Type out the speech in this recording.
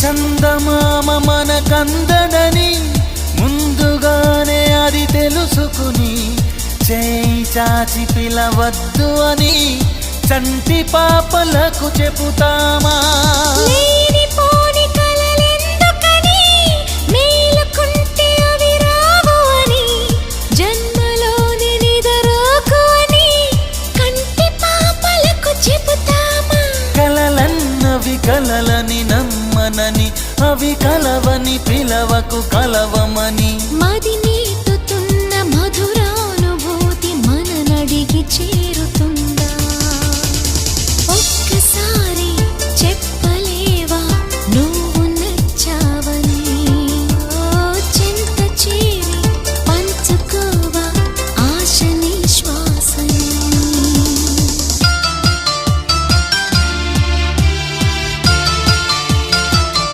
చందమామ మనకందడని ముందుగానే అది తెలుసుకుని చేయి చాచి పిలవద్దు అని చంటి పాపలకు చెబుతామా? లేనిపోని కలలెందుకని మేలుకుంటే అవి రావు అని జన్మలోని నిదరోకు అని కంటి పాపలకు చెబుతామా? కలలన్నవి కలలని నమ్మనని అవి కలవని పిలవకు కలవమని మది నీటుతున్న మధురానుభూతి మననడిగి చేరుతుందా? ఒక్కసారి